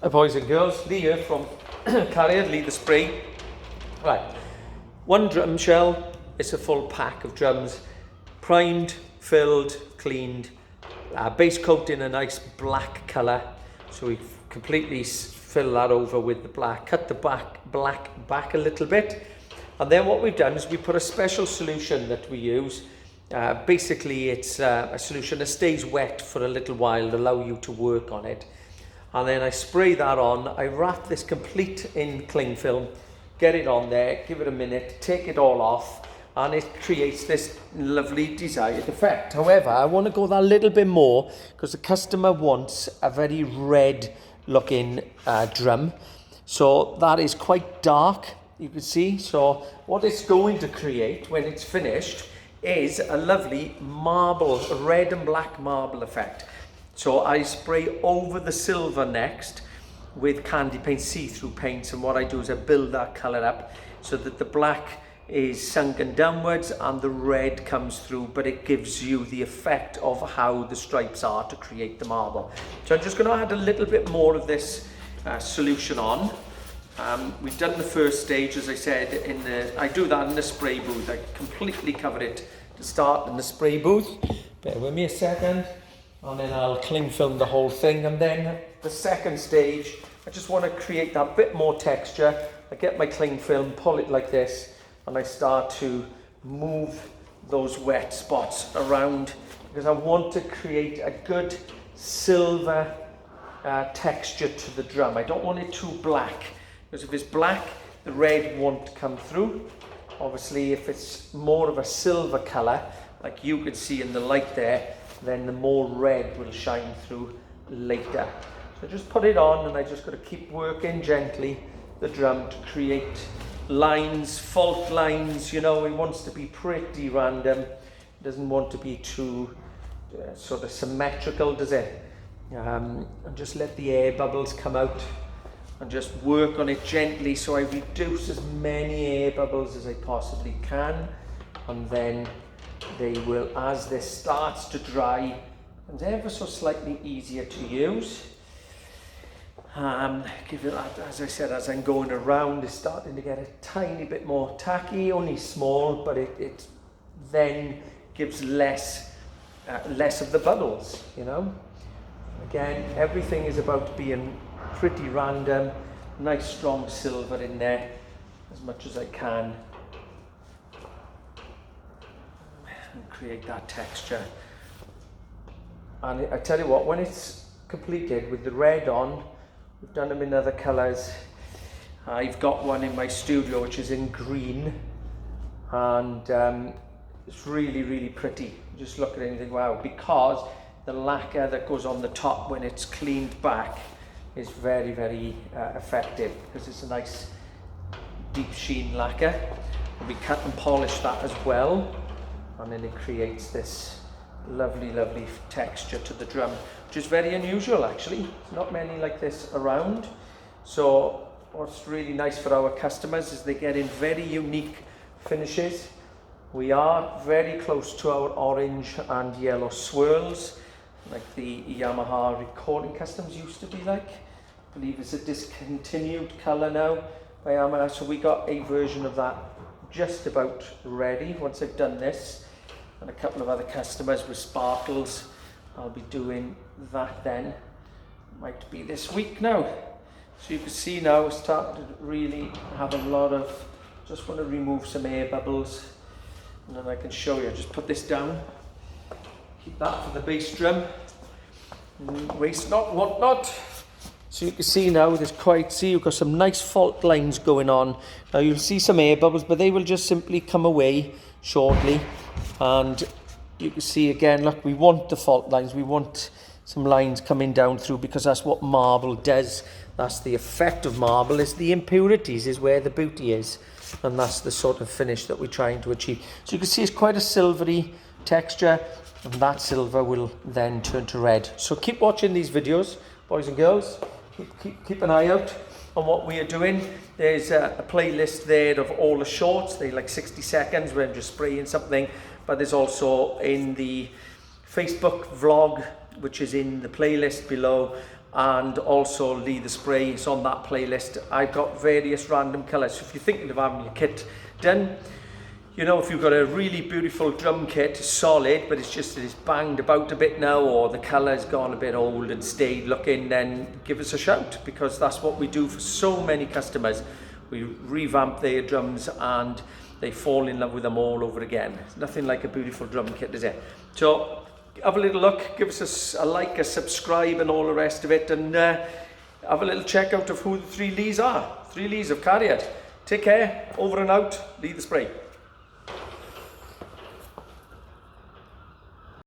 Hi boys and girls, Lee here from Carrier, Lee the Spray. Right, one drum shell, it's a full pack of drums, primed, filled, cleaned, base coat in a nice black colour. So we completely fill that over with the black, cut the black back a little bit. And then what we've done is we put a special solution that we use. Basically it's a solution that stays wet for a little while to allow you to work on it. And then I spray that on, I wrap this complete in cling film, get it on there, give it a minute, take it all off, and it creates this lovely desired effect. However, I want to go that little bit more because the customer wants a very red looking drum. So that is quite dark, you can see. So what it's going to create when it's finished is a lovely marble, red and black marble effect. So I spray over the silver next with candy paint, see-through paints, and what I do is I build that colour up so that the black is sunken downwards and the red comes through, but it gives you the effect of how the stripes are to create the marble. So I'm just going to add a little bit more of this solution on. We've done the first stage, as I said, I do that in the spray booth. I completely cover it to start in the spray booth. Bear with me a second. And then I'll cling film the whole thing, and then the second stage, I just want to create that bit more texture. I get my cling film, pull it like this, and I start to move those wet spots around because I want to create a good silver texture to the drum. I don't want it too black, because if it's black, the red won't come through. Obviously, if it's more of a silver color, like you could see in the light there, then the more red will shine through later. So just put it on, and I just got to keep working gently the drum to create lines, fault lines. You know, it wants to be pretty random. It doesn't want to be too sort of symmetrical, does it? And just let the air bubbles come out and just work on it gently so I reduce as many air bubbles as I possibly can, and then they will, as this starts to dry, and ever so slightly easier to use. Give it that, as I said, as I'm going around, it's starting to get a tiny bit more tacky, only small, but it then gives less of the bubbles, you know. Again, everything is about being pretty random, nice strong silver in there as much as I can. And create that texture. And I tell you what, when it's completed with the red on, we've done them in other colours. I've got one in my studio which is in green, and it's really pretty. Just look at it and think, wow, because the lacquer that goes on the top when it's cleaned back is very effective, because it's a nice deep sheen lacquer. And we cut and polish that as well. And then it creates this lovely texture to the drum, which is very unusual actually. There's not many like this around. So what's really nice for our customers is they get in very unique finishes. We are very close to our orange and yellow swirls, like the Yamaha Recording Customs used to be like. I believe it's a discontinued colour now by Yamaha, so we got a version of that just about ready. Once I've done this and a couple of other customers with sparkles, I'll be doing that then. Might be this week now. So you can see now it's starting to really have a lot of, just want to remove some air bubbles, and then I can show you. Just put this down, keep that for the bass drum, waste not, want not. So you can see now you've got some nice fault lines going on. Now you'll see some air bubbles, but they will just simply come away shortly. And you can see again, look, we want the fault lines. We want some lines coming down through, because that's what marble does. That's the effect of marble, is the impurities is where the beauty is. And that's the sort of finish that we're trying to achieve. So you can see it's quite a silvery texture, and that silver will then turn to red. So keep watching these videos, boys and girls. Keep an eye out on what we are doing. There's a playlist there of all the shorts. They're like 60 seconds where I'm just spraying something, but there's also in the Facebook vlog, which is in the playlist below, and also Lee the Spray is on that playlist. I've got various random colours. So if you're thinking of having your kit done, you know, if you've got a really beautiful drum kit, solid, but it's banged about a bit now, or the colour's gone a bit old and stayed looking, then give us a shout, because that's what we do for so many customers. We revamp their drums and they fall in love with them all over again. It's nothing like a beautiful drum kit, is it? So have a little look, give us a like, a subscribe and all the rest of it, and have a little check out of who the 3 Lees are. 3 Lees of Cariad. Take care, over and out, Lee the Spray.